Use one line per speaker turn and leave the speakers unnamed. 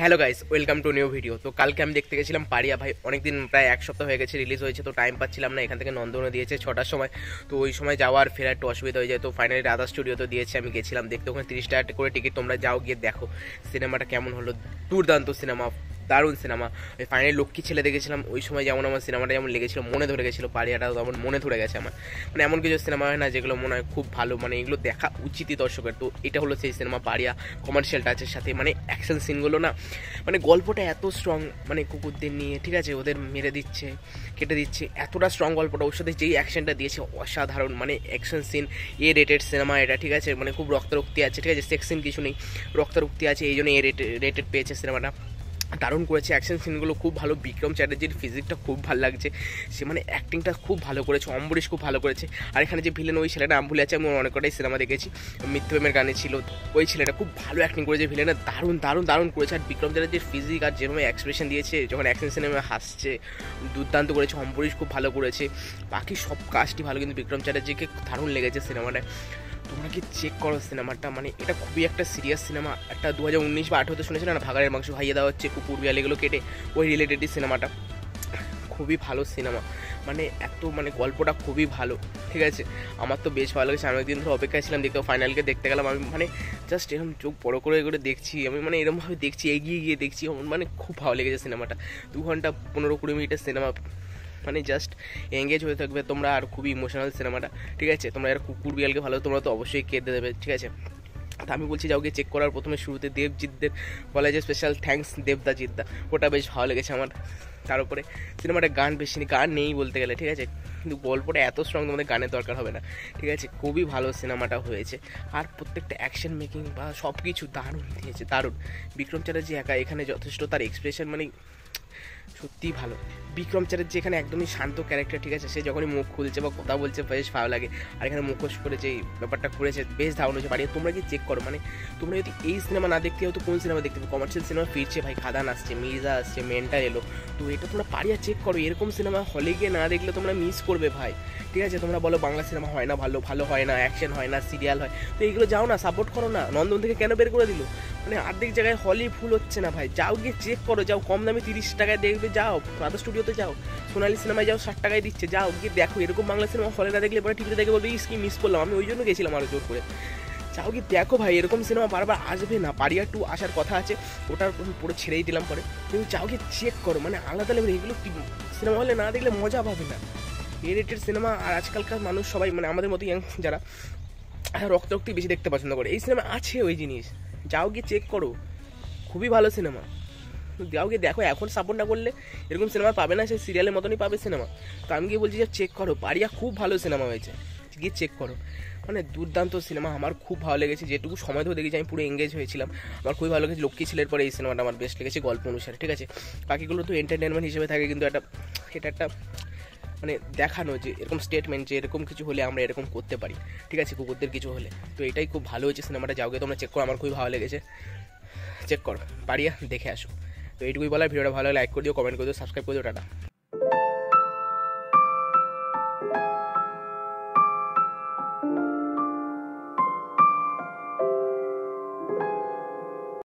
Hello guys, welcome to new video. তো কালকে আমি দেখতে গেছিলাম পারিয়া ভাই, অনেকদিন প্রায় এক সপ্তাহ হয়ে গেছে রিলিজ হয়েছে, তো টাইম পাচ্ছিলাম না। এখান থেকে নন্দনে দিয়েছে 6টার সময়, তো ওই সময় যাওয়ার ফেরার একটু অসুবিধা হয়ে যায়। তো ফাইনালি রাধা স্টুডিওতে দিয়েছে, আমি গেছিলাম দেখতে। ওখানে 30 টাকা করে টিকিট, তোমরা যাও গিয়ে দেখো সিনেমাটা কেমন হলো। দুর্দান্ত সিনেমা, দারুণ সিনেমা। ফাইনালি লক্ষ্মী ছেলে দেখেছিলাম, ওই সময় যেমন আমার সিনেমাটা যেমন লেগেছিল, মনে ধরে গেছিলো, পারিয়াটাও তেমন মনে ধরে গেছে আমার। মানে এমন কিছু সিনেমা হয় না যেগুলো মনে হয় খুব ভালো, মানে এগুলো দেখা উচিতই দর্শকের। তো এটা হলো সেই সিনেমা পারিয়া, কমার্শিয়াল টাচের সাথে। মানে অ্যাকশন সিনগুলো না, মানে গল্পটা এত স্ট্রং, মানে কুকুরদের নিয়ে, ঠিক আছে, ওদের মেরে দিচ্ছে, কেটে দিচ্ছে, এতটা স্ট্রং গল্পটা। ওর সাথে যেই অ্যাকশনটা দিয়েছে অসাধারণ, মানে অ্যাকশন সিন। রেটেড সিনেমা এটা, ঠিক আছে, মানে খুব রক্তারক্তি আছে, ঠিক আছে, সেক্স সিন কিছু নেই, রক্তারক্তি আছে, এই জন্য রেটেড পেয়েছে সিনেমাটা। দারুণ করেছে, অ্যাকশন সিনগুলো খুব ভালো। বিক্রম চ্যাটার্জির ফিজিকটা খুব ভালো লাগছে, সে মানে অ্যাক্টিংটা খুব ভালো করেছে। অম্বরীশ খুব ভালো করেছে। আর এখানে যে ভিলেন, ওই ছেলেটা নাম ভুলে আছে, আমি অনেক কটাই সিনেমা দেখেছি, মিথ্যেমের গানে ছিল, ওই ছেলেটা খুব ভালো অ্যাক্টিং করেছে। ভিলেনের দারুণ দারুণ দারুণ করেছে। আর বিক্রম চ্যাটার্জির ফিজিক আর যেভাবে এক্সপ্রেশন দিয়েছে যখন অ্যাকশন সিনেমায় হাসছে, দুর্দান্ত করেছে। অম্বরীশ খুব ভালো করেছে, বাকি সব কাজটি ভালো, কিন্তু বিক্রম চ্যাটার্জিকে দারুণ লেগেছে সিনেমাটায়। তোমরা কি চেক করো সিনেমাটা, মানে এটা খুবই একটা সিরিয়াস সিনেমা। একটা 2019 বা 2018 শুনেছিলাম না, ভাগাড়ের মাংস খাইয়ে দেওয়া হচ্ছে, কুকুর বিড়াল এগুলো কেটে, ওই রিলেটেডই সিনেমাটা। খুবই ভালো সিনেমা, মানে এত মানে গল্পটা খুবই ভালো, ঠিক আছে। আমার তো বেশ ভালো লেগেছে। আমি একদিন ধরে অপেক্ষায় ছিলাম দেখতে, ফাইনালকে দেখতে গেলাম। আমি মানে জাস্ট এরকম চোখ বড় করে করে দেখছি, আমি মানে এরকমভাবে দেখছি, এগিয়ে গিয়ে দেখছি, মানে খুব ভালো লেগেছে সিনেমাটা। 2 ঘন্টা 15-20 মিনিটের সিনেমা, মানে জাস্ট এঙ্গেজ হয়ে থাকবে তোমরা। আর খুবই ইমোশনাল সিনেমাটা, ঠিক আছে। তোমরা যারা কুকুর বিড়ালকে ভালো, তোমরা তো অবশ্যই কেঁদে দেবে, ঠিক আছে। তা আমি বলছি যাও গিয়ে চেক করার। প্রথমে শুরুতে দেবজিৎদের বলা যায় স্পেশাল থ্যাঙ্কস দেবদা জিদ্দা, ওটা বেশ ভালো লেগেছে আমার। তার উপরে সিনেমাটা গান বেশি নেই, গান নেই বলতে গেলে, ঠিক আছে, কিন্তু গল্পটা এত স্ট্রং, তোমাদের গানের দরকার হবে না, ঠিক আছে। খুবই ভালো সিনেমাটা হয়েছে। আর প্রত্যেকটা অ্যাকশন মেকিং বা সব কিছু দারুণ দিয়েছে, দারুণ। বিক্রম চ্যাটার্জি একা এখানে যথেষ্ট, তার এক্সপ্রেশন মানে সত্যিই ভালো। বিক্রম চ্যাটার্জি এখানে একদমই শান্ত ক্যারেক্টার, ঠিক আছে। সে যখনই মুখ খুলছে বা কথা বলছে বেশ ভালো লাগে। আর এখানে মুখোশ করে যে ব্যাপারটা করেছে বেশ দারুণ হয়েছে। বাড়িয়ে তোমরা কি চেক করো, মানে তোমরা যদি এই সিনেমা না দেখতে হও তো কোন সিনেমা দেখতে হবে? কমার্শিয়াল সিনেমা ফিরছে ভাই, খাদান আসছে, মির্জা আসছে, মেন্টা এলো, তো এটা তোমরা পারিয়া চেক করো। এরকম সিনেমা হলে গিয়ে না দেখলে তোমরা মিস করবে ভাই, ঠিক আছে। তোমরা বলো বাংলা সিনেমা হয় না ভালো, ভালো হয় না, অ্যাকশন হয় না, সিরিয়াল হয়, তো এইগুলো যাও না, সাপোর্ট করো না। নন্দন থেকে কেন বের করে দিল? মানে অর্ধেক জায়গায় হলই ফুল হচ্ছে না ভাই। যাও গিয়ে চেক করো, যাও কম দামে 30 টাকায় দেখবে, যাও রাধা স্টুডিওতে যাও, সোনালি সিনেমায় যাও, 60 টাকায় দিচ্ছে, যাও গিয়ে দেখো। এরকম বাংলা সিনেমা হলে না দেখলে পরে টিভিতে দেখে বলবে ইস কি মিস করলাম। আমি ওই জন্য গেছিলাম আরও জোর করে। যাও গিয়ে দেখো ভাই, এরকম সিনেমা বারবার আসবে না। পারিয়া 2 আসার কথা আছে, ওটার পুরো ছেড়েই দিলাম পরে, কিন্তু যাও গিয়ে চেক করো, মানে আলাদা লেভেল। এগুলো সিনেমা হলে না দেখলে মজা পাবে না। রেটেড সিনেমা, আর আজকালকার মানুষ সবাই মানে আমাদের মতো ইয়াং যারা রক্তারক্তি বেশি দেখতে পছন্দ করে, এই সিনেমা আছে ওই জিনিস। যাও গিয়ে চেক করো, খুবই ভালো সিনেমা। যাও গিয়ে দেখো, এখন সাপোর্ট না করলে এরকম সিনেমা পাবে না, সেই সিরিয়ালের মতনই পাবে সিনেমা। তো আমি গিয়ে বলছি যে চেক করো, পারিয়া খুব ভালো সিনেমা হয়েছে, গিয়ে চেক করো। মানে দুর্দান্ত সিনেমা, আমার খুব ভালো লেগেছে। যেটুকু সময় ধরে দেখেছি আমি পুরো এঙ্গেজ হয়েছিলাম, আমার খুবই ভালো লেগেছে। লক্ষ্মী ছেলের পরে এই সিনেমাটা আমার বেস্ট লেগেছে গল্প অনুসারে, ঠিক আছে। বাকিগুলো তো এন্টারটেনমেন্ট হিসেবে থাকে, কিন্তু এটা একটা মানে দেখানো যে এরকম স্টেটমেন্ট যে এরকম কিছু হলে আমরা এরকম করতে পারি, ঠিক আছে, কুকুরদের কিছু হলে। তো এটাই খুব ভালো হয়েছে সিনেমাটা। যাও গিয়ে তোমরা চেক করো, আমার খুবই ভালো লেগেছে, চেক করো, পারিয়া দেখে আসো। তো এইটুকুই বলার। ভিডিওটা ভালো লাইক করে দিও, কমেন্ট করে দিও, সাবস্ক্রাইব করে দিও, টাটা।